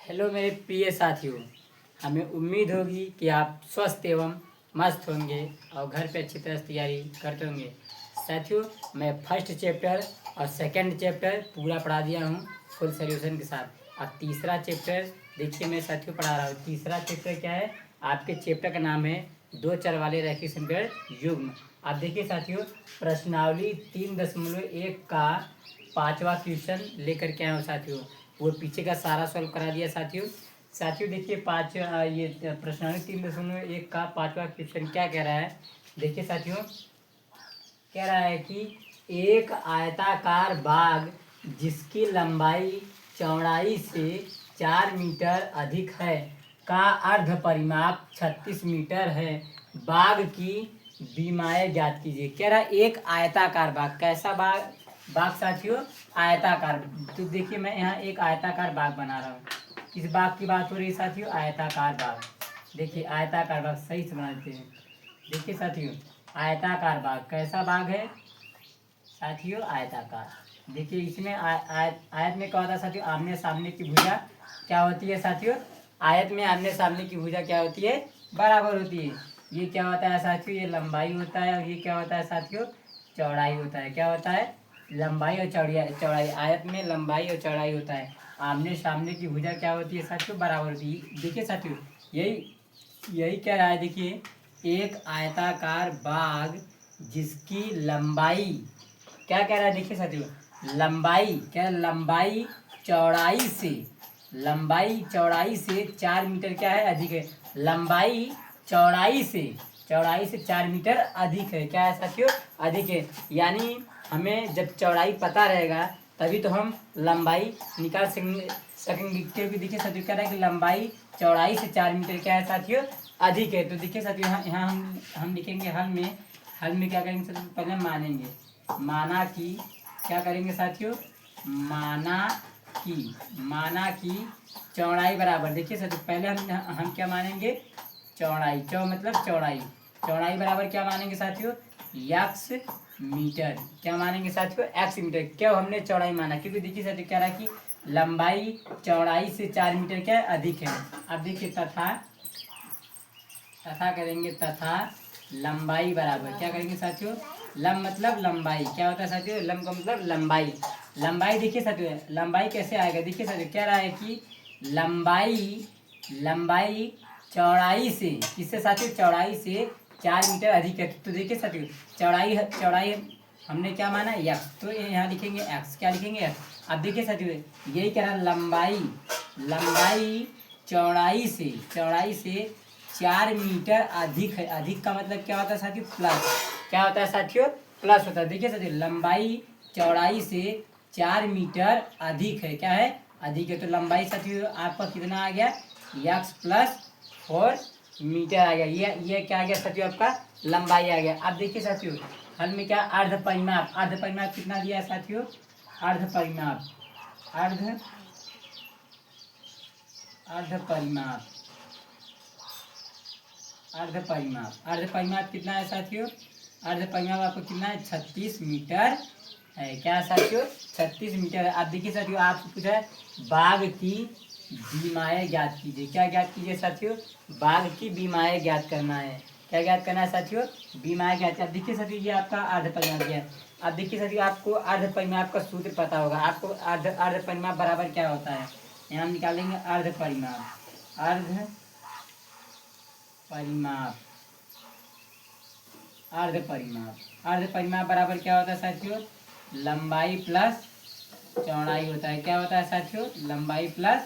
Hello मेरे प्रिय साथियों। हमें उम्मीद होगी कि आप स्वस्थ एवं मस्त होंगे और घर पे अच्छी तरह से तैयारी करते होंगे। साथियों, मैं फर्स्ट चैप्टर और सेकंड चैप्टर पूरा पढ़ा दिया हूँ फुल सॉल्यूशन के साथ। और तीसरा चैप्टर देखिए मैं साथियों पढ़ा रहा हूँ। तीसरा चैप्टर क्या है? आपके चैप्टर का नाम है दो चर वाले रैखिक समीकरण युग्म। आप देखिए साथियों, प्रश्नावली 3.1 का 5वां क्वेश्चन लेकर के आया हूँ साथियों। वो पीछे का सारा सॉल्व करा दिया साथियों देखिए ये प्रश्नावली 3.1 का 5वां क्वेश्चन क्या कह रहा है? देखिए साथियों, कह रहा है कि एक आयताकार बाग जिसकी लंबाई चौड़ाई से 4 मीटर अधिक है का अर्ध परिमाप 36 मीटर है। बाग की बीमाएं ज्ञात कीजिए। कह रहा है एक आयताकार बाग। कैसा बाग? बाग साथियों आयताकार। तो देखिए मैं यहाँ एक आयताकार बाग बना रहा हूँ। किस बाग की बात हो रही है साथियों? आयताकार बाग। देखिए आयताकार बाग सही से बना देते हैं। देखिए साथियों, आयताकार बाग कैसा बाग है साथियों? आयताकार। देखिए इसमें आयत में क्या होता है साथियों? आमने सामने की भुजा क्या होती है साथियों? आयत में आमने सामने की भुजा क्या होती है? बराबर होती है। ये क्या होता है साथियों? ये लंबाई होता है। और ये क्या होता है साथियों? चौड़ाई होता है। क्या होता है? लंबाई और चौड़ाई। आयत में लंबाई और चौड़ाई होता है। आमने सामने की भुजा क्या होती है साथियों? बराबर होती है। देखिए साथियों, यही यही कह रहा है। देखिए एक आयताकार बाग जिसकी लंबाई क्या कह रहा है? देखिए साथियों, लंबाई क्या? लंबाई चौड़ाई से 4 मीटर क्या है? अधिक है। लंबाई चौड़ाई से 4 मीटर अधिक है। क्या है साथियों? अधिक है। यानी हमें जब चौड़ाई पता रहेगा तभी तो हम लंबाई निकाल सकेंगे। क्योंकि देखिए साथियों, कह रहा है कि लंबाई चौड़ाई से 4 मीटर क्या है साथियों? अधिक है। तो देखिए साथियों, यहाँ हम लिखेंगे हल में क्या करेंगे साथियों? पहले मानेंगे। माना कि क्या करेंगे साथियों? माना कि चौड़ाई बराबर। देखिए साथियों, पहले हम क्या मानेंगे? चौड़ाई। मतलब चौड़ाई बराबर क्या मानेंगे साथियों? X metre. क्या मानेंगे साथियों? X metre. क्यों हमने चौड़ाई माना? क्योंकि देखिए साथियों, कह रहा है कि लंबाई चौड़ाई से 4 मीटर क्या अधिक है। अब देखिए तथा करेंगे। तथा लंबाई बराबर क्या करेंगे साथियों? लम मतलब लंबाई। क्या होता है साथियों? लम का मतलब लंबाई। लंबाई देखिए साथियों, लंबाई कैसे आएगा? देखिए साथियों, क्या रहा है कि लंबाई चौड़ाई से किससे साथियों? चौड़ाई से 4 मीटर अधिक है। तो देखिए साथियों, चौड़ाई हमने क्या माना? एक्स। तो यहाँ लिखेंगे एक्स। क्या लिखेंगे? एक्स। अब देखिए साथियों, यही कह रहा लंबाई चौड़ाई से 4 मीटर अधिक है। अधिक का मतलब क्या होता है साथियों? प्लस। क्या होता है साथियों? प्लस होता है। देखिए साथियों, लंबाई चौड़ाई से 4 मीटर अधिक है। क्या है? अधिक है। तो लंबाई साथियों आपका कितना आ गया? एक्स प्लस 4 मीटर आ गया। ये क्या आ गया साथियों? आपका लंबाई आ गया। अब देखिए साथियों, हल में क्या? अर्ध परिमाप कितना दिया है साथियों? अर्ध परिमाप अर्ध परिमाप कितना है साथियों? अर्ध परिमाप आपको कितना है? 36 मीटर है। क्या साथियों? 36 मीटर है। अब देखिए साथियों, आपसे पूछा है बाग की बीमाएं ज्ञात कीजिए। क्या ज्ञात कीजिए साथियों? बाग की बीमाएं ज्ञात करना है। क्या ज्ञात करना है साथियों? बीमाएं ज्ञात। अब देखिए साथियों, ये आपका अर्ध परिमाप दिया है। अब देखिए साथियों, आपको अर्ध परिमाप का सूत्र पता होगा। आपको अर्ध परिमाप बराबर क्या होता है? यहाँ हम निकालेंगे अर्ध परिमाप अर्ध परिमाप बराबर क्या होता है साथियों? लंबाई प्लस चौड़ाई होता है। क्या होता है साथियों? लंबाई प्लस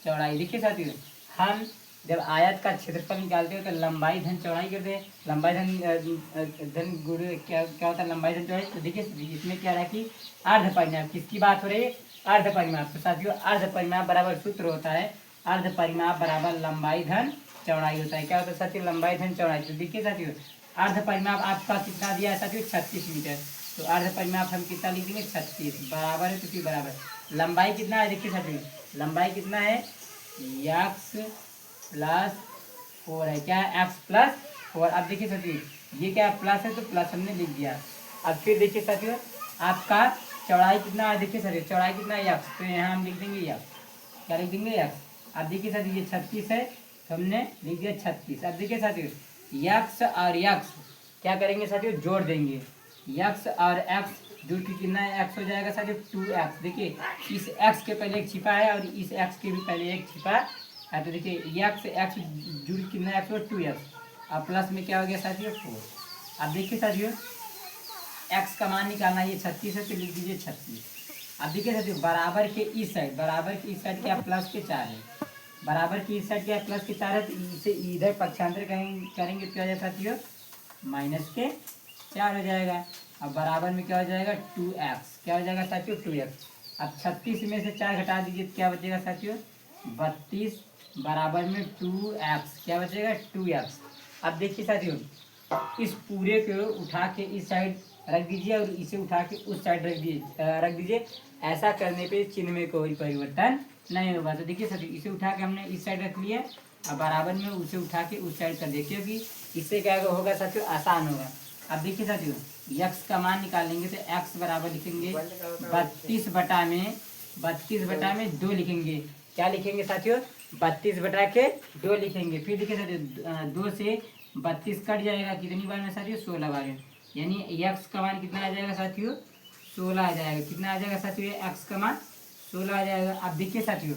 चौड़ाई। देखिए साथियों, हम जब आयत का क्षेत्रफल निकालते हो तो लंबाई धन चौड़ाई करते हैं। लंबाई धन गुणे क्या होता है? लंबाई धन चौड़ाई। तो देखिए इसमें क्या रहा कि अर्ध परिमाप किसकी बात हो रही है? अर्ध परिमाप। तो साथियों अर्ध परिमाप बराबर सूत्र होता है अर्ध परिमाप बराबर लंबाई धन चौड़ाई होता है। क्या होता है साथियों? लंबाई धन चौड़ाई। तो देखिए साथियों, अर्ध परिमाप आपका कितना दिया है साथियों? 36 मीटर। तो अर्ध परिमाप हम कितना लिख देंगे? 36 बराबर है। तो बराबर लंबाई कितना है? देखिए साथियों, लंबाई कितना है? एक्स प्लस 4 है। क्या है? X plus 4। अब देखिए साथियों, ये क्या प्लस है तो प्लस हमने लिख दिया। अब फिर देखिए साथियों, आपका चौड़ाई कितना है? देखिए साथियों, चौड़ाई कितना है? एक्स। तो यहाँ हम लिख देंगे एक्स। क्या लिख देंगे? एक्स। अब देखिए साथियों ये 36 है तो हमने लिख दिया 36। अब देखिए साथियों यक्स और यक्स क्या करेंगे साथियों, जोड़ देंगे। यक्स और एक्स जोड़ के कितना एक्स हो जाएगा साथियों, 2x। देखिए इस x के पहले एक छिपा है और इस x के भी पहले एक छिपा है, तो देखिए यक्स एक्स जुड़ कितना एक्स हो, 2x। और प्लस में क्या हो गया साथियों 4। अब देखिए साथियों x का मान निकालना है, ये 36 है तो लिख दीजिए 36। अब देखिए साथियों बराबर के इस साइड, बराबर के इस साइड क्या प्लस के 4 है, बराबर की इस साइड क्या प्लस के 4 है, तो इसे इधर पक्षांतर करेंगे तो क्या हो जाएगा साथियों, माइनस के 4 हो जाएगा। अब बराबर में क्या हो जाएगा 2x, क्या हो जाएगा साथियों 2x। अब 36 में से 4 घटा दीजिए तो क्या बचेगा साथियों 32, बराबर में 2x, क्या बचेगा 2x। अब देखिए साथियों इस पूरे को उठा के इस साइड रख दीजिए और इसे उठा के उस साइड रख दीजिए। ऐसा करने पे चिन्ह में कोई परिवर्तन नहीं होगा। तो देखिए साथियों इसे उठा के हमने इस साइड रख लिया और बराबर में उसे उठा के उस साइड कर देखिए कि इससे क्या होगा साथियों, आसान होगा। अब देखिए साथियों यक्स का मान निकालेंगे तो एक्स बराबर लिखेंगे 32/2 लिखेंगे। क्या लिखेंगे साथियों 32/2 लिखेंगे। फिर देखिए साथियों 2 से 32 कट जाएगा, कितनी बार में साथियों 16 बार में, यानी यक्स का मान कितना आ जाएगा साथियों 16 आ जाएगा। कितना आ जाएगा साथियों एक्स का मान 16 आ जाएगा। अब देखिए साथियों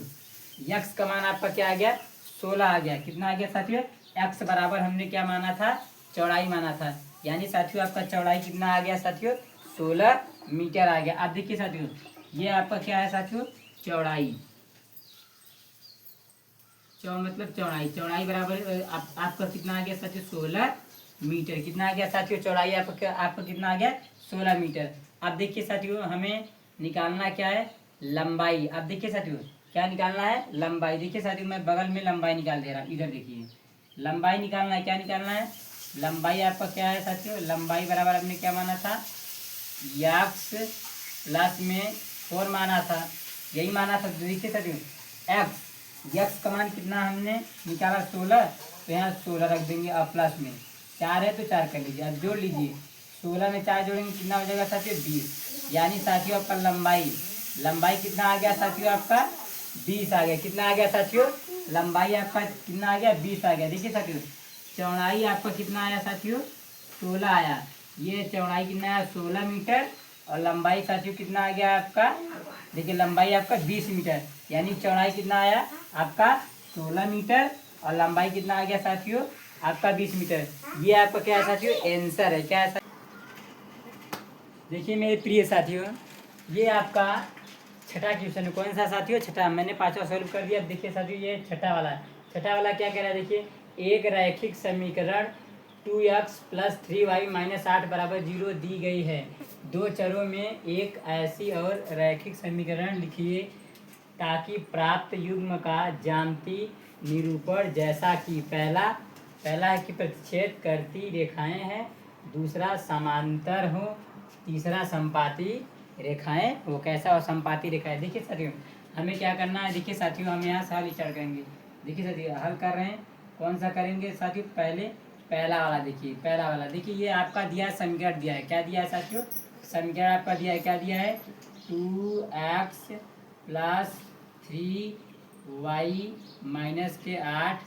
यक्स का मान आपका क्या आ गया 16 आ गया। कितना आ गया साथियों एक्स बराबर हमने क्या माना था, चौड़ाई माना था, यानी साथियों आपका चौड़ाई कितना आ गया साथियों 16 मीटर आ गया। अब देखिए साथियों ये आपका क्या है साथियों चौड़ाई, मतलब चौड़ाई, चौड़ाई बराबर आपका कितना आ गया साथियों 16 मीटर। कितना आ गया साथियों चौड़ाई आपका कितना आ गया 16 मीटर। अब देखिए साथियों हमें निकालना क्या है लंबाई। अब देखिए साथियों क्या निकालना है लंबाई। देखिए साथियों मैं बगल में लंबाई निकाल दे रहा हूँ, इधर देखिए लंबाई निकालना है। क्या निकालना है लंबाई आपका क्या है साथियों, लंबाई बराबर हमने क्या माना था यक्स प्लस में 4 माना था, यही माना था। देखिए साथियों एक्स यक्स का मान कितना हमने निकाला 16, तो यहाँ 16 रख देंगे और प्लस में 4 है तो 4 कर लीजिए। अब जोड़ लीजिए 16 में 4 जोड़ेंगे कितना हो जाएगा साथियों 20, यानी साथियों आपका लंबाई कितना आ गया साथियों आपका 20 आ गया। कितना आ गया साथियों लंबाई आपका कितना आ गया 20 आ गया। देखिए साथियों चौड़ाई आपका कितना आया साथियों 16 आया। ये चौड़ाई कितना आया 16 मीटर और लंबाई साथियों कितना आ गया आपका, देखिए लंबाई आपका 20 मीटर, यानी चौड़ाई कितना आया आपका 16 मीटर और लंबाई कितना आ गया साथियों आपका 20 मीटर। ये आपका क्या है साथियों आंसर है। क्या है देखिए मेरे प्रिय साथियों ये आपका छठा क्वेश्चन है। कौन सा साथियों छठा, मैंने पांचवा सॉल्व कर दिया। अब देखिए साथियों ये छठा वाला है। छठा वाला क्या कह रहा है देखिए एक रैखिक समीकरण 2x + 3y - 8 = 0 दी गई है। दो चरों में एक ऐसी और रैखिक समीकरण लिखिए ताकि प्राप्त युग्म का ज्यामितीय निरूपण जैसा कि पहला है कि प्रतिच्छेद करती रेखाएं हैं, दूसरा समांतर हो, तीसरा संपाती रेखाएं हो। कैसा और संपाती रेखाएं। देखिए साथियों हमें क्या करना है, देखिए साथियों हम यहाँ सवाल विचार करेंगे। देखिए साथियों हल कर रहे हैं, कौन सा करेंगे साथियों पहला वाला। देखिए पहला वाला देखिए ये आपका दिया है समीकरण दिया है, क्या दिया है साथियों समीकरण आपका दिया है, क्या दिया है 2x + 3y - 8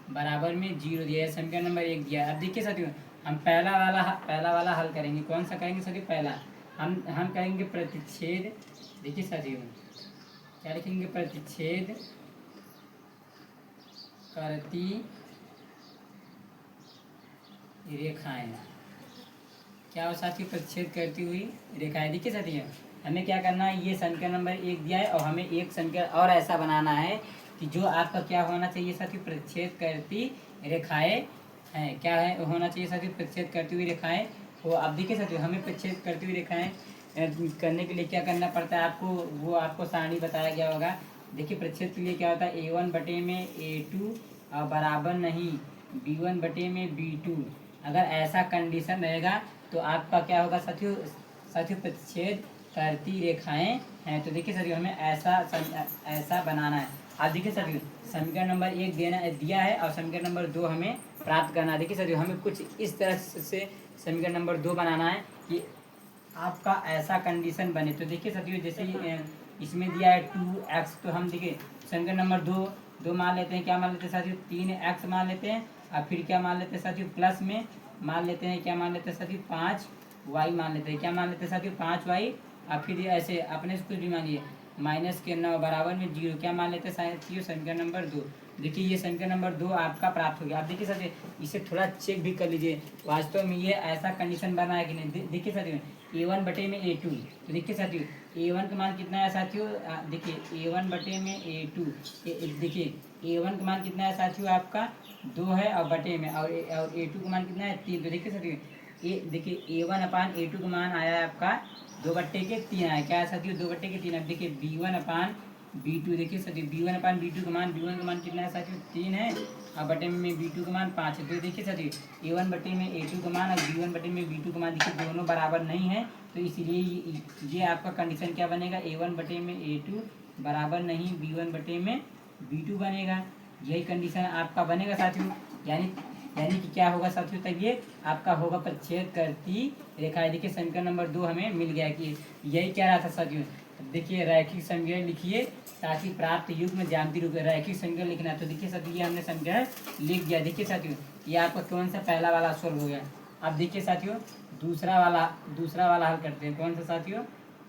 बराबर में 0 दिया है, समीकरण नंबर 1 दिया है। अब देखिए साथियों हम पहला वाला हल करेंगे। कौन सा करेंगे साथियों पहला हम करेंगे प्रतिच्छेद। देखिए साथियों क्या लिखेंगे प्रतिच्छेद करती रेखाएं। क्या हो साथियों प्रतिच्छेद करती हुई रेखाएं। देखिए साथियों हमें क्या करना है, ये समीकरण नंबर 1 दिया है और हमें एक समीकरण और ऐसा बनाना है कि जो आपका क्या होना चाहिए साथियों प्रतिच्छेद करती रेखाएं हैं। क्या है होना चाहिए साथियों प्रतिच्छेद करती हुई रेखाएं हो। अब देखिए साथियों हमें प्रतिच्छेद करती हुई रेखाएं करने के लिए क्या करना पड़ता है आपको, वो आपको सारणी बताया गया होगा। देखिए प्रतिच्छेद के लिए क्या होता है A1/A2 और बराबर नहीं B1/B2। अगर ऐसा कंडीशन रहेगा तो आपका क्या होगा साथियों प्रतिच्छेद करती रेखाएं हैं। तो देखिए साथियों हमें ऐसा बनाना है। अब देखिए साथियों समीकरण नंबर 1 दिया है और समीकरण नंबर 2 हमें प्राप्त करना है। देखिए साथियों हमें कुछ इस तरह से समीकरण नंबर 2 बनाना है कि आपका ऐसा कंडीशन बने। तो देखिए साथियों जैसे इसमें दिया है 2x, तो हम देखिए समीकरण नंबर 2 दो मान लेते हैं, क्या मान लेते हैं साथियों 3x मान लेते हैं, और फिर क्या मान लेते हैं साथियों प्लस में मान लेते हैं, क्या मान लेते हैं साथियों 5y मान लेते हैं, क्या मान लेते हैं साथियों 5y, और फिर ऐसे अपने से कुछ भी मानिए माइनस के 9 बराबर में 0, क्या मान लेते हैं साथियों समीकरण नंबर 2। देखिए ये समीकरण नंबर 2 आपका प्राप्त हो गया। आप देखिए साथियों इसे थोड़ा चेक भी कर लीजिए वास्तव में ये ऐसा कंडीशन बना है कि नहीं। देखिए साथियों a1 बटे में a2, तो देखिए साथियों a1 का मान कितना है साथियों, देखिए a1 बटे में a2, देखिए a1 का मान कितना है साथियों आपका 2 है, और बटे में और a2 का मान कितना है 3। तो देखिए साथियों देखिए a1 अपान a2 का मान आया है आपका 2/3 आया, क्या है साथियों 2/3। अब देखिए b1 अपान b2, देखिए साथियों b1 अपान b2 का मान, b1 का मान कितना है साथियों 3 है, और बटे में b2 का मान 5 है। तो देखिए साथियों a1 बटे में a2 का मान और b1 बटे में b2 का मान देखिए दोनों बराबर नहीं है, तो इसलिए ये आपका कंडीशन क्या बनेगा, a1 बटे में a2 बराबर नहीं b1 बटे में b2 बनेगा। यही कंडीशन आपका बनेगा साथियों। यानी कि क्या होगा साथियों, तब ये आपका होगा प्रच्छेद करती रेखा। देखिए समीकरण नंबर 2 हमें मिल गया कि यही क्या रहा था साथियों। देखिए रैखिक समीकरण लिखिए ताकि प्राप्त युग्म ज्यामितीय रूप में रैखिक समीकरण लिखना है। तो देखिए साथियों ये हमने समीकरण लिख दिया। देखिए साथियों ये आपका कौन सा पहला वाला सोल्व हो गया। अब देखिए साथियों दूसरा वाला हल करते हैं। कौन सा साथियों,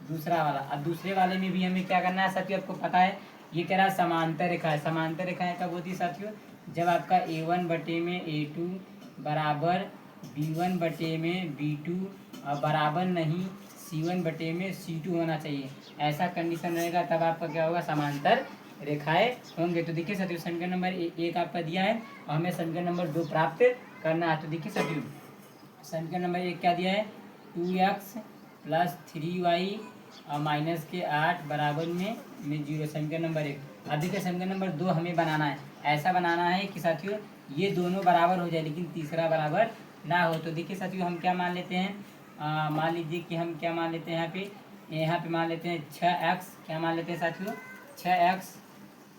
दूसरा वाला। अब दूसरे वाले में भी हमें क्या करना है साथियों, आपको पता है ये कह रहा है समांतर रेखा है। समांतर रेखाएं कब होती है साथियों, जब आपका a1 बटे में a2 बराबर b1 बटे में b2 और बराबर नहीं c1 बटे में c2 होना चाहिए। ऐसा कंडीशन रहेगा तब आपका क्या होगा, समांतर रेखाएं होंगे। तो देखिए साथियों समीकरण नंबर 1 आपका दिया है और हमें समीकरण नंबर 2 प्राप्त करना है। तो देखिए साथियों समीकरण नंबर 1 क्या दिया है, 2x प्लस 3y और माइनस के 8 बराबर में 0, समीकरण नंबर 1। अब देखिए समीकरण नंबर 2 हमें बनाना है। ऐसा बनाना है कि साथियों ये दोनों बराबर हो जाए लेकिन तीसरा बराबर ना हो। तो देखिए साथियों हम क्या मान लेते हैं, मान लीजिए कि हम क्या मान लेते हैं यहाँ पे मान लेते हैं 6x, क्या मान लेते हैं साथियों 6x,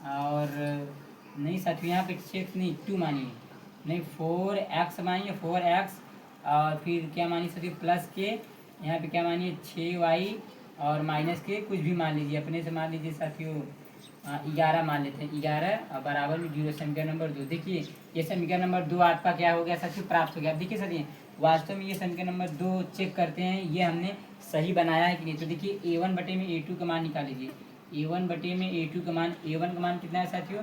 और नहीं साथियों यहाँ पे 6 नहीं 2 मानिए, नहीं 4x मानिए 4x, और फिर क्या मानिए साथियों प्लस के यहाँ पे क्या मानिए 6y और माइनस के कुछ भी मान लीजिए अपने से, मान लीजिए साथियों 11 मान लेते हैं 11 और बराबर में 0, समीकरण नंबर 2। देखिए ये समीकरण नंबर 2 आपका क्या हो गया साथियों, प्राप्त हो गया। अब देखिए साथियों वास्तव में ये समीकरण नंबर 2 चेक करते हैं ये हमने सही बनाया है कि नहीं। तो देखिए a1 बटे में a2 का मान निकाल लीजिए। a1 बटे में a2 का मान, a1 का मान कितना है साथियों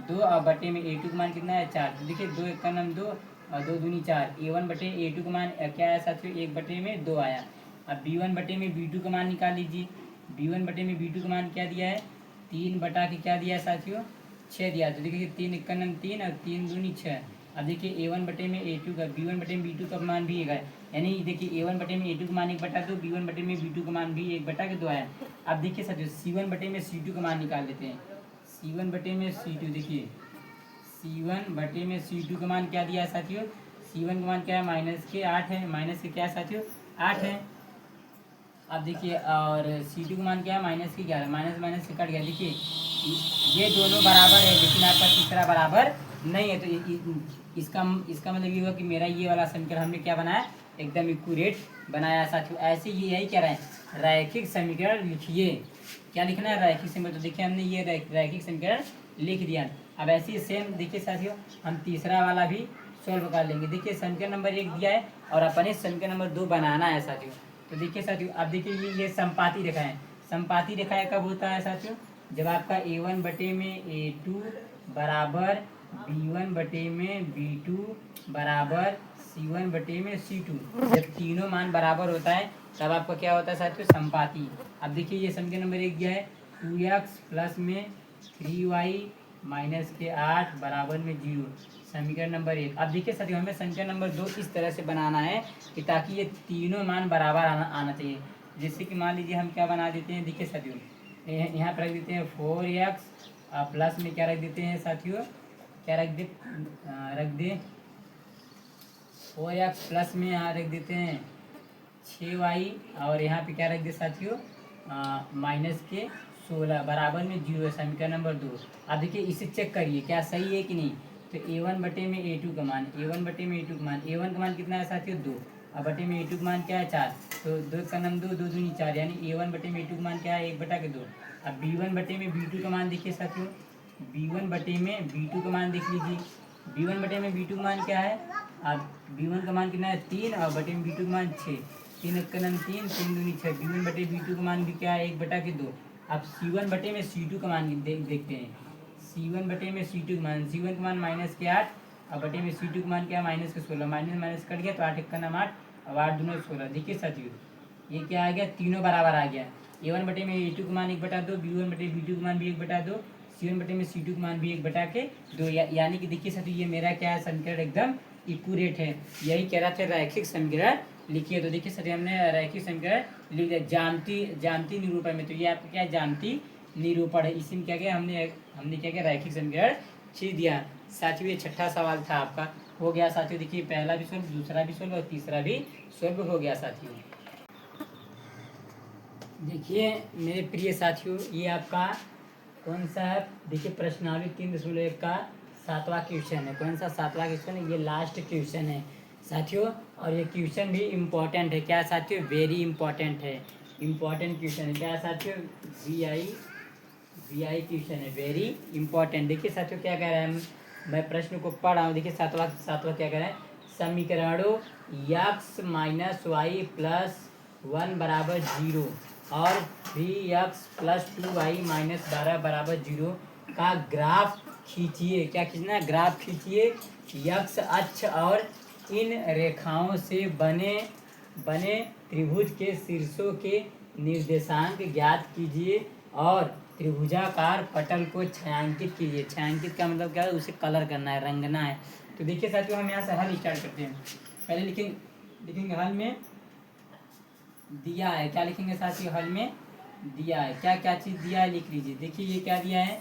2 और बटे में a2 का मान कितना है 4। तो देखिए 2 1 का नाम 2 और 2 दूनी 4, a1 बटे a2 का मान क्या है साथियों 1 बटे में 2 आया। अब b1 बटे में b2 का मान निकाल लीजिए। b1 बटे में b2 का मान क्या दिया है 3 बटा के क्या दिया है साथियों 6 दिया। तो देखिए 3 1 का नाम 3 और 3 दूनी 6। अब देखिए a1 बटे में a2 का, b1 बटे में b2 का मान भी 1 है, यानी देखिए a1 बटे में a2 का मान 1 बटा 2, b1 बटे में b2 का मान भी 1 बटा के 2 आया। अब देखिए साथियों c1 बटे में c2 का मान निकाल लेते हैं। c1 बटे में c2, देखिए c1 बटे में c2 का मान क्या दिया है साथियों, c1 का मान क्या है माइनस के 8 है, माइनस के क्या है साथियों 8 है। अब देखिए और c2 का मान क्या है माइनस के 11, माइनस माइनस से कट गया। देखिए ये दोनों बराबर है लेकिन आपका तीसरा बराबर नहीं है। तो इसका मतलब ये हुआ कि मेरा ये वाला समीकरण हमने क्या बनाया, एकदम इक्यूरेट बनाया साथियों। ऐसे ये यही कह रहे हैं रैखिक समीकरण लिखिए। क्या लिखना है, रैखिक समीकरण। तो देखिए हमने ये रैखिक समीकरण लिख दिया। अब ऐसे ही सेम देखिए साथियों हम तीसरा वाला भी सोल्व कर लेंगे। देखिए समीकरण नंबर 1 दिया है और अपने समीकरण नंबर 2 बनाना है साथियों। तो देखिए साथियों अब देखिए ये संपाती रेखा है। संपाती रेखाएं कब होता है साथियों, जब आपका a1 बटे में a2 बराबर b1 बटे में b2 बराबर c1 बटे में c2, जब तीनों मान बराबर होता है तब आपका क्या होता है साथियों संपाती। अब देखिए ये समीकरण नंबर 1 दिया है 2x प्लस में 3y माइनस के 8 बराबर में 0, समीकरण नंबर 1। अब देखिए साथियों हमें समीकरण नंबर 2 इस तरह से बनाना है कि ताकि ये तीनों मान बराबर आना चाहिए। जैसे कि मान लीजिए हम क्या बना देते हैं, देखिए साथियों यहाँ पर रख देते हैं 4x प्लस में क्या रख देते हैं साथियों, क्या रख दे 4x प्लस में यहाँ रख देते हैं 6y और यहाँ पे क्या रख दे साथियों माइनस के 16 बराबर में 0, समीकरण नंबर 2। अब देखिए इसे चेक करिए क्या सही है कि नहीं। तो a1 बटे में a2 का मान, a1 बटे में a2 का मान, a1 का मान कितना है साथियों 2 और बटे में a2 का मान क्या है 4। तो 2 का नाम 2 2 दूनी 4, यानी a1 बटे में a2 का मान क्या है 1 बटा के 2। अब b1 बटे में b2 का मान देखिए साथियों B1/B2 का मान देख लीजिए। B1/B2 का मान क्या है? अब B1 का मान कितना है? 3 और बटे में B2 का मान 6। 3 एक का नाम 3, 3 दूनी 6। B1/B2 का मान भी क्या है? 1/2। अब C1/C2 का मान देखते हैं। C1/C2 का मान, C1 का मान -8 और बटे में C2 का मान क्या है? -16। माइनस माइनस कट गया तो 8 एक का नाम 8 और 8 दूनी 16। देखिए साथियों, ये क्या आ गया? तीनों बराबर आ गया। A1/A2 का मान 1/2, B1/B2 का मान भी 1/2, C1/C2 का मान भी 1/2 यानी कि देखिए साथियों, ये मेरा क्या है? समीकरण एकदम इक्यूरेट है। यही कह रहा था रैखिक समीकरण लिखिए। तो देखिए साथियों, हमने रैखिक समीकरण लिख दिया ज्यामिति निरूपण में। तो ये आपका क्या है? ज्यामिति निरूपण है। इसी में क्या किया हमने क्या किया? रैखिक समीकरण खींच दिया। साथियों, ये छठा सवाल था आपका, हो गया साथियों। देखिए पहला भी सोल्व, दूसरा भी सोल्व और तीसरा भी सोल्व हो गया साथियों। देखिए मेरे प्रिय साथियों, ये आपका कौन सा है? देखिए प्रश्नावली 3.1 का 7वां क्वेश्चन है। कौन सा 7वां क्वेश्चन है? ये लास्ट क्वेश्चन है साथियों। और ये क्वेश्चन भी इम्पोर्टेंट है। क्या साथियों? वेरी इम्पोर्टेंट है। इम्पोर्टेंट क्वेश्चन है। क्या साथियों? वी आई क्वेश्चन है, वेरी इंपॉर्टेंट। देखिए साथियों क्या कह रहा है, मैं प्रश्न को पढ़ रहा हूँ। देखिए सातवां क्या कह रहा है? समीकरणों x - y + 1 = 0 और 3x + 2y - 12 = 0 का ग्राफ खींचिए। क्या खींचना है? ग्राफ खींचिए। x अक्ष और इन रेखाओं से बने त्रिभुज के शीर्षों के निर्देशांक ज्ञात कीजिए और त्रिभुजाकार पटल को छायांकित कीजिए। छायांकित का मतलब क्या है? उसे कलर करना है, रंगना है। तो देखिए साथियों, हम यहाँ से हल स्टार्ट करते हैं। पहले लिखेंगे हल में दिया है। क्या लिखेंगे साथियों? हल में दिया है। क्या क्या चीज़ दिया है लिख लीजिए। देखिए ये क्या दिया है?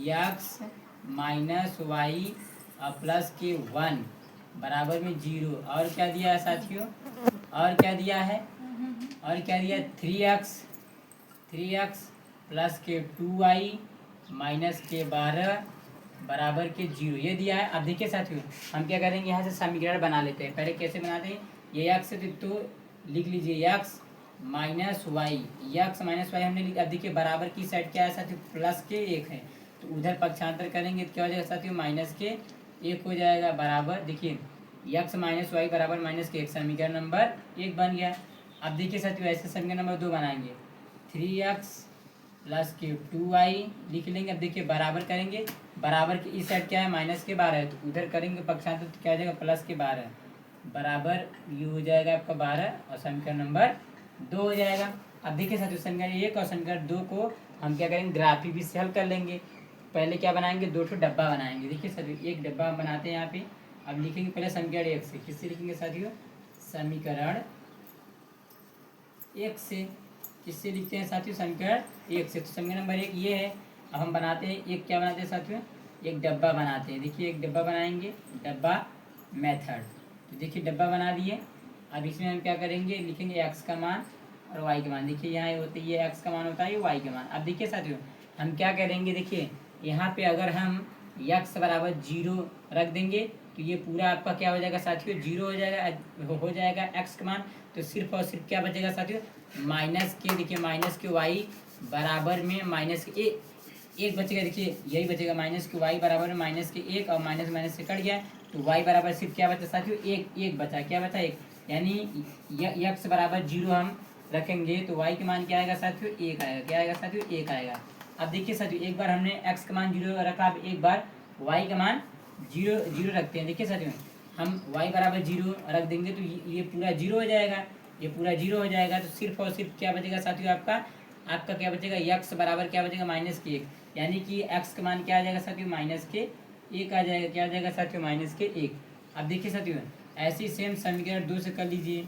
x - y + 1 = 0। और क्या दिया है साथियों? और क्या दिया है? और क्या दिया? 3x + 2y - 12 = 0 ये दिया है। अब देखिए साथियों, हम क्या करेंगे? यहाँ से समीकरण बना लेते हैं। पहले कैसे बनाते हैं? ये x तो लिख लीजिए x - y हमने लिखा। अब देखिए बराबर की साइड क्या है साथियों? प्लस के 1 है, तो उधर पक्षांतर करेंगे तो क्या हो जाएगा साथियों? -1 हो जाएगा। बराबर देखिए x - y = -1, समीकरण नंबर 1 बन गया। अब देखिए साथियों, ऐसे समीकरण नंबर 2 बनाएंगे। 3x + 2y लिख लेंगे। अब देखिए बराबर करेंगे, बराबर की इस साइड क्या है? -12 है, तो उधर करेंगे पक्षांतर तो क्या हो जाएगा? +12 बराबर ये हो जाएगा आपका 12 और समीकरण नंबर 2 हो जाएगा। अब देखिए साथियों, समीकरण 1 और समीकरण 2 को हम क्या करेंगे? ग्राफिक भी से हल कर लेंगे। पहले क्या बनाएंगे? 2 डब्बा बनाएंगे। देखिए साथियों, एक डब्बा हम बनाते हैं यहाँ पे। अब लिखेंगे पहले समीकरण 1 से। किससे लिखेंगे साथियों? समीकरण 1 से। किससे लिखते हैं साथियों? समीकरण 1 से। तो समीकरण नंबर 1 ये है। अब हम बनाते हैं एक, क्या बनाते हैं साथियों? एक डब्बा बनाते हैं। देखिए एक डब्बा बनाएंगे, डब्बा मेथड। तो देखिए डब्बा बना दिए। अब इसमें हम क्या करेंगे? लिखेंगे x का मान और y का मान। देखिए यहाँ होते ये x का मान होता है, ये y का मान। अब देखिए साथियों, हम क्या करेंगे? देखिए यहाँ पे अगर हम x = 0 रख देंगे तो ये पूरा आपका क्या हो जाएगा साथियों? 0 हो जाएगा। हो जाएगा x का मान। तो सिर्फ और सिर्फ क्या बचेगा साथियों? -के। देखिए -के y बराबर में -1 बचेगा। देखिए यही बचेगा, -के y बराबर में -1 और माइनस से कट गया तो y बराबर सिर्फ क्या बचा साथियों? 1 बचा। क्या बचा? 1। यानी x = 0 हम रखेंगे तो y का मान क्या आएगा साथियों? 1 आएगा। क्या आएगा साथियों? 1 आएगा। अब देखिए साथियों, एक बार हमने x का मान 0 रखा, अब एक बार y का मान 0 रखते हैं। देखिए साथियों, हम y = 0 रख देंगे तो ये पूरा 0 हो जाएगा। ये पूरा 0 हो जाएगा तो सिर्फ और सिर्फ क्या बचेगा साथियों? आपका क्या बचेगा? x बराबर क्या बचेगा? -1। यानी कि x का मान क्या आ जाएगा साथियों? -1 आ जाएगा। क्या आ जाएगा साथियों? -1। अब देखिए साथियों, ऐसी सेम समीकरण 2 से कर लीजिए।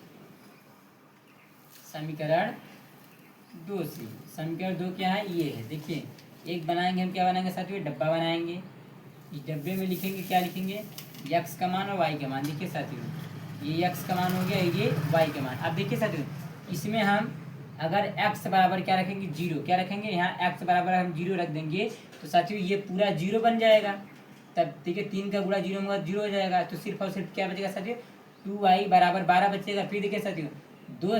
समीकरण 2 से, समीकरण 2 क्या है? ये है। देखिए एक बनाएंगे हम, क्या बनाएंगे साथियों? डब्बा बनाएंगे। इस डब्बे में लिखेंगे, क्या लिखेंगे? x का मान और y का मान। देखिए साथियों, ये x का मान हो गया, ये y का मान। अब देखिए साथियों, इसमें हम अगर x बराबर क्या रखेंगे? 0। क्या रखेंगे? यहाँ x बराबर हम 0 रख देंगे तो साथियों ये पूरा 0 बन जाएगा। तब देखिए 3 का गुणा 0 में 0 हो जाएगा। तो सिर्फ और सिर्फ क्या बचेगा साथियों? 2y = 12 बचेगा। फिर देखिए साथियों, 2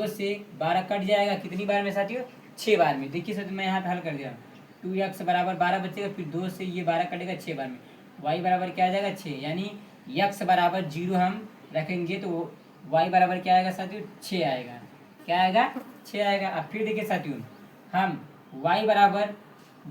से 12 कट जाएगा। कितनी बार में साथियों? 6 बार में। देखिए साथियों, मैं यहाँ पे हल कर दिया। 2x बराबर 12 बचेगा, फिर 2 से ये 12 कटेगा 6 बार में, y बराबर क्या आ जाएगा 6, यानी x बराबर 0 हम रखेंगे तो y बराबर क्या आएगा साथियों 6 आएगा, क्या आएगा 6 आएगा। अब फिर देखिए साथियों हम y बराबर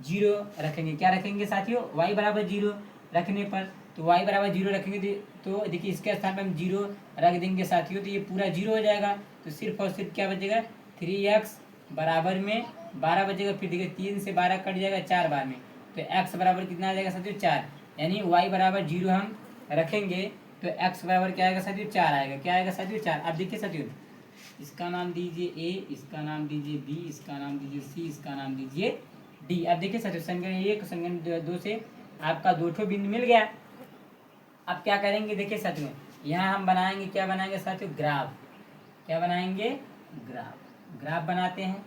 0 रखेंगे, क्या रखेंगे साथियों y बराबर 0 रखने पर, तो y बराबर 0 रखेंगे तो देखिए इसके स्थान पर हम 0 रख देंगे साथियों, तो ये पूरा 0 हो जाएगा, तो सिर्फ और सिर्फ क्या बचेगा 3x बराबर में 12 बचेगा, फिर देखिए 3 से 12 कट जाएगा 4 बार में, तो x बराबर कितना आ जाएगा साथियों 4, यानी y बराबर 0 हम रखेंगे तो x बराबर क्या आएगा साथियों 4 आएगा, क्या आएगा साथियों 4। अब देखिए साथियों इसका नाम दीजिए a, इसका नाम दीजिए b, इसका नाम दीजिए c, इसका नाम दीजिए d। अब देखिए साथियों समीकरण 1 समीकरण 2 से आपका 2 ठो बिंदु मिल गया। अब क्या करेंगे देखिए साथियों यहाँ हम बनाएंगे, क्या बनाएंगे साथियों ग्राफ, क्या बनाएंगे ग्राफ, ग्राफ बनाते हैं।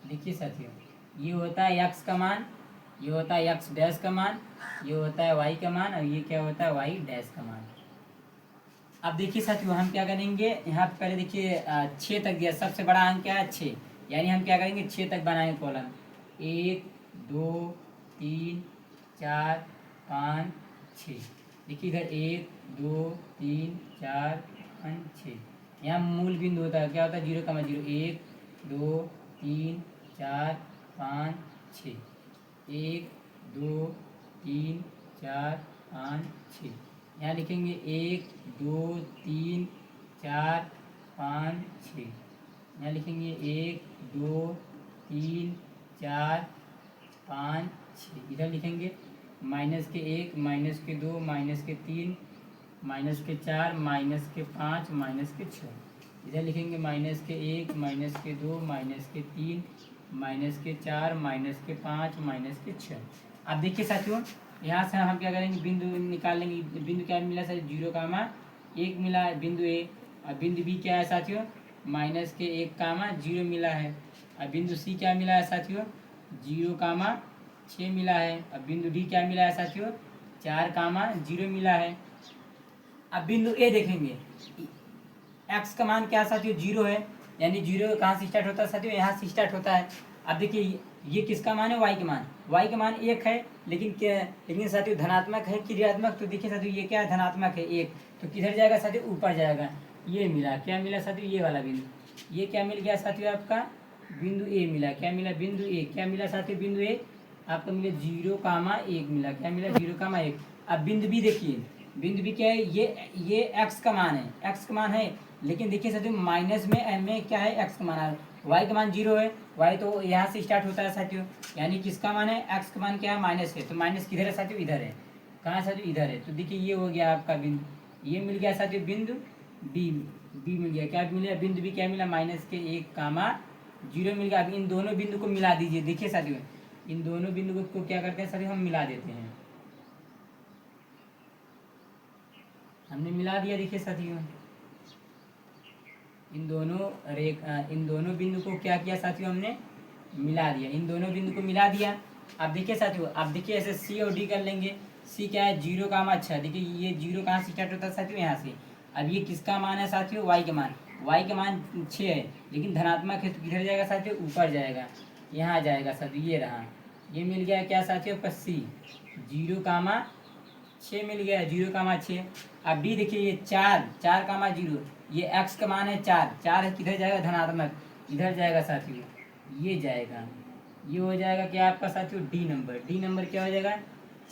देखिए साथियों ये होता है x का मान, ये होता है x डैश का मान, ये होता है y का मान, और ये क्या होता है y डैश का मान। अब देखिए साथियों हम क्या करेंगे, यहाँ पे पहले देखिए 6 तक दिया, सबसे बड़ा अंक क्या है 6, यानी हम क्या करेंगे 6 तक बनाएंगे कॉलम, 1 2 3 4 5 6। देखिए इधर 1 2 3 4 5 6, यहाँ मूल बिंदु होता है, क्या होता है 0,0, 1 2 3 4 5 6, 1 2 3 4 5 6, यहाँ लिखेंगे 1 2 3 4 5 6, यहाँ लिखेंगे 1 2 3 4 5 6, इधर लिखेंगे माइनस के 1 माइनस के 2 माइनस के 3 माइनस के 4 माइनस के 5 माइनस के 6, इधर लिखेंगे माइनस के 1 माइनस के 2 माइनस के 3 माइनस के 4 माइनस के 5 माइनस के 6। अब देखिए साथियों यहाँ से हम क्या करेंगे बिंदु निकाल लेंगे, बिंदु क्या मिला सर 0,1 मिला है बिंदु ए, और बिंदु बी क्या है साथियों माइनस के 1,0 मिला है, और बिंदु सी क्या मिला है साथियों 0,6 मिला है, अब बिंदु डी क्या मिला है साथियों 4,0 मिला है। अब बिंदु ए देखेंगे x का मान क्या साथियों 0 है, यानी 0 कहाँ से स्टार्ट होता है साथियों यहाँ से स्टार्ट होता है। अब देखिए ये किसका मान है y का मान, y का मान 1 है, लेकिन साथियों धनात्मक है कि ऋणात्मक, तो देखिए साथियों ये क्या है धनात्मक है 1, तो किधर जाएगा साथियों ऊपर जाएगा, ये मिला, क्या मिला साथियों ये वाला बिंदु, ये क्या मिल गया साथियों आपका बिंदु ए मिला, क्या मिला बिंदु ए, क्या मिला साथियों बिंदु ए आपको मिला 0,1 मिला, क्या मिला 0,1। अब बिंदु बी देखिए, बिंदु बी क्या है ये x का मान है, x का मान है, लेकिन देखिए साथियों माइनस में क्या है x का मान है, y का मान 0 है, y तो यहाँ से स्टार्ट होता है साथियों, यानी किसका मान है x का मान क्या है माइनस है, तो माइनस किधर है साथियों इधर है, कहाँ साथियों इधर है, तो देखिए ये हो गया आपका बिंदु, ये मिल गया साथियों बिंदु बी, बी मिल गया, क्या मिल गया बिंदु बी क्या मिला माइनस के 1,0 मिल गया। अब इन दोनों बिंदु को मिला दीजिए, देखिए साथियों इन दोनों बिंदु को क्या करते हैं साथियों हम मिला देते हैं, हमने मिला दिया। देखिए साथियों इन दोनों बिंदु को क्या किया साथियों हमने मिला दिया, इन दोनों बिंदु को मिला दिया। अब देखिए साथियों अब देखिए ऐसे सी और डी कर लेंगे, सी क्या है 0,6, देखिए ये 0 कहाँ से स्टार्ट होता है साथियों यहाँ से। अब ये किसका मान है साथियों वाई का मान, वाई का मान 6 है, लेकिन धनात्मक है तो किधर जाएगा साथियों ऊपर जाएगा, यहाँ जाएगा साथियों, ये रहा, ये मिल गया क्या साथियों पर सी 0,6 मिल गया 0,6। अब डी देखिए ये 4,0, ये x का मान है 4 है, किधर जाएगा धनात्मक, इधर जाएगा साथियों, ये जाएगा, ये हो जाएगा क्या आपका साथियों डी नंबर क्या हो जाएगा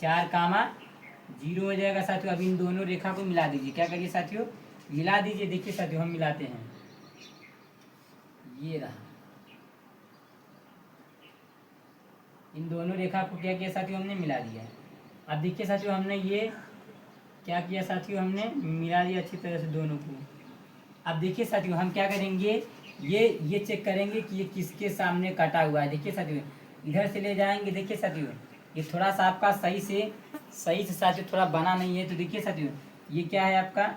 4,0 हो जाएगा साथियों। अब इन दोनों रेखा को मिला दीजिए, क्या करिए साथियों मिला दीजिए। देखिए साथियों हम मिलाते हैं, ये रहा, इन दोनों रेखा को क्या किया साथियों हमने मिला दिया। अब देखिए साथियों हमने ये क्या किया साथियों हमने मिला दिया अच्छी तरह से दोनों को। अब देखिए साथियों हम क्या करेंगे ये चेक करेंगे कि ये किसके सामने कटा हुआ है। देखिए साथियों इधर से ले जाएंगे, देखिए साथियों ये थोड़ा सा आपका सही से साथियों थोड़ा बना नहीं है, तो देखिए साथियों ये क्या है आपका,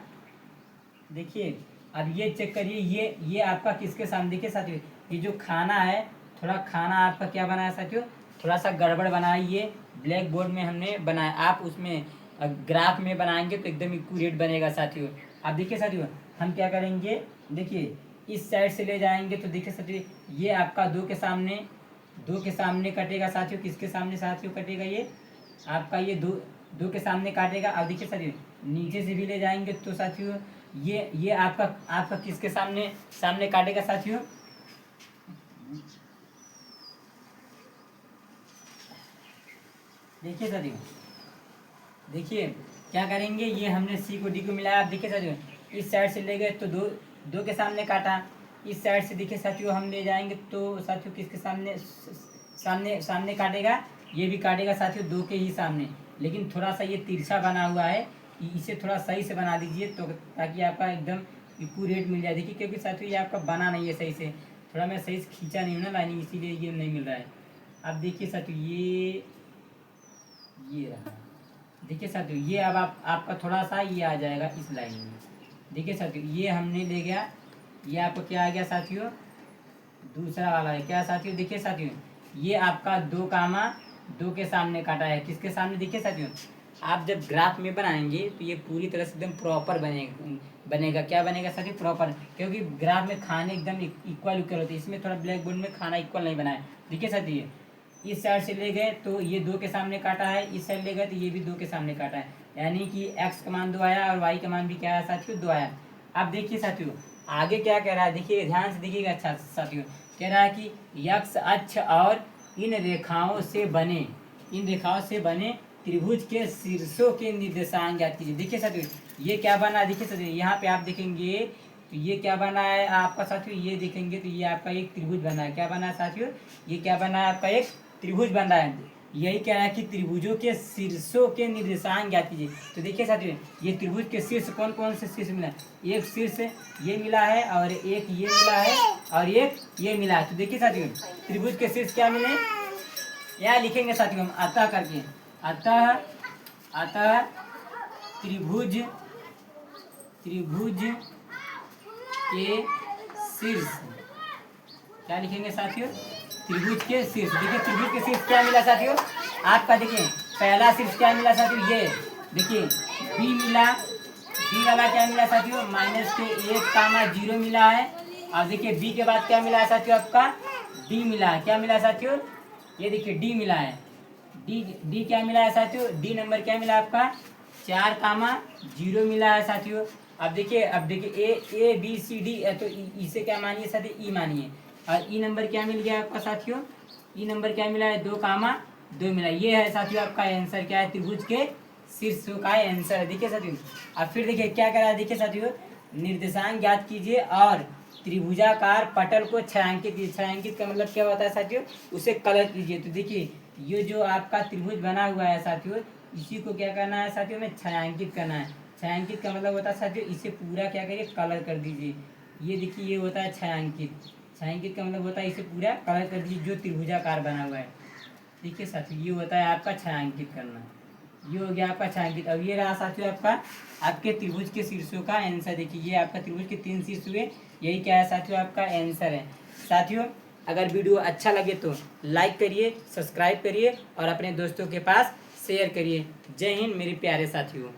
देखिए अब ये चेक करिए ये आपका किसके सामने, देखिए साथियों ये जो खाना है थोड़ा खाना आपका क्या बनाया साथियों थोड़ा सा गड़बड़ बनाइए, ब्लैक बोर्ड में हमने बनाया, आप उसमें ग्राफ में बनाएंगे तो एकदम एक्यूरेट बनेगा साथियों। अब देखिए साथियों हम क्या करेंगे, देखिए इस साइड से ले जाएंगे तो देखिए साथियों ये आपका 2 के सामने दो के सामने कटेगा साथियों, किसके सामने साथियों कटेगा, ये आपका ये दो के सामने काटेगा। अब देखिए साथियों नीचे से भी ले जाएंगे तो साथियों ये आपका आपका किसके सामने सामने काटेगा साथियों, देखिए साथियों, देखिए क्या करेंगे, ये हमने सी को डी को मिलाया। आप देखिए साथियों इस साइड से ले गए तो दो के सामने काटा, इस साइड से देखिए साथियों हम ले जाएंगे तो साथियों किसके सामने सामने सामने काटेगा, ये भी काटेगा साथियों दो के ही सामने। लेकिन थोड़ा सा ये तिरछा बना हुआ है, इसे थोड़ा सही से बना दीजिए तो ताकि आपका एकदम एक्यूरेट मिल जाए। देखिए क्योंकि साथियों ये आपका बना नहीं है सही से, थोड़ा मैं सही से खींचा नहीं हूँ ना लाइनिंग, इसीलिए ये नहीं मिल रहा है। अब देखिए साथियों ये रहा, देखिए साथियों ये अब आपका थोड़ा सा ये आ जाएगा इस लाइन में। देखिए साथियों ये हमने ले गया, ये आपको क्या आ गया साथियों, दूसरा वाला है क्या साथियों, देखिए साथियों ये आपका दो के सामने काटा है, किसके सामने, देखिए साथियों आप जब ग्राफ में बनाएंगे तो ये पूरी तरह से एकदम प्रॉपर बनेगा क्या बनेगा साथियों, प्रॉपर। क्योंकि ग्राफ में खाने एकदम इक्वल होते हैं, इसमें थोड़ा ब्लैक बोर्ड में खाना इक्वल नहीं बनाए। देखिए साथियों इस साइड से ले गए तो ये दो के सामने काटा है, इस साइड ले गए तो ये भी दो के सामने काटा है, यानी कि एक्स का मान 2 आया और वाई का मान भी क्या है साथियों 2 आया। अब देखिए साथियों आगे क्या कह रहा है, देखिए ध्यान से देखिएगा अच्छा साथियों, कह रहा है कि यक्ष अक्ष और इन रेखाओं से बने त्रिभुज के शीर्षों के निर्देशांक ज्ञात कीजिए। देखिए साथियों ये क्या बना, देखिए साथियों यहाँ पे आप देखेंगे तो ये क्या बना है आपका साथियों, ये देखेंगे तो ये आपका एक त्रिभुज बना है, क्या बना है साथियों, ये क्या बना है आपका एक त्रिभुज बन रहा है। यही कह रहा है कि त्रिभुजों के शीर्षों के निर्देशांक ज्ञात कीजिए। तो देखिए साथियों ये त्रिभुज के शीर्ष कौन कौन से शीर्ष मिला, एक शीर्ष ये मिला है और एक ये मिला है और एक ये मिला है। तो देखिए साथियों त्रिभुज के शीर्ष क्या मिले, यहाँ लिखेंगे साथियों हम अतः करके, अतः त्रिभुज के शीर्ष, क्या लिखेंगे साथियों, त्रिभुज के शीर्ष। देखिए त्रिभुज के शीर्ष क्या मिला साथियों आपका, देखिए पहला शीर्ष क्या मिला साथियों, ये देखिए बी मिला, बी वाला क्या मिला साथियों माइनस के 1,0 मिला है। और देखिए बी के बाद क्या मिला है साथियों आपका डी मिला है, क्या मिला है साथियों, ये देखिए डी मिला है, डी क्या मिला है साथियों, डी नंबर क्या मिला आपका 4,0 मिला है साथियों। अब देखिए ए बी सी डी, तो इसे क्या मानिए साथियों ई मानिए। और ई नंबर क्या मिल गया आपका साथियों, ई नंबर क्या मिला है 2,2 मिला। ये है साथियों आपका आंसर क्या है, त्रिभुज के शीर्ष का आंसर है। देखिए साथियों अब फिर देखिए क्या करा है, देखिए साथियों निर्देशांक ज्ञात कीजिए और त्रिभुजाकार पटल को छायांकित कीजिए। छायांकित का मतलब क्या होता है साथियों, उसे कलर कीजिए। तो देखिए ये जो आपका त्रिभुज बना हुआ है साथियों, इसी को क्या करना है साथियों में छायांकित करना है। छायांकित का मतलब होता है साथियों इसे पूरा क्या करिए कलर कर दीजिए। ये देखिए ये होता है छायांकित, छायांकित का मतलब होता है इसे पूरा कलर कर दीजिए जो त्रिभुजाकार बना हुआ है। देखिए साथियों ये होता है आपका छायांकित करना, ये हो गया आपका छायांकित। अब ये रहा साथियों आपके त्रिभुज के शीर्षों का आंसर। देखिए ये आपका त्रिभुज के 3 शीर्ष हुए, यही क्या है साथियों आपका आंसर है। साथियों अगर वीडियो अच्छा लगे तो लाइक करिए, सब्सक्राइब करिए और अपने दोस्तों के पास शेयर करिए। जय हिंद मेरे प्यारे साथियों।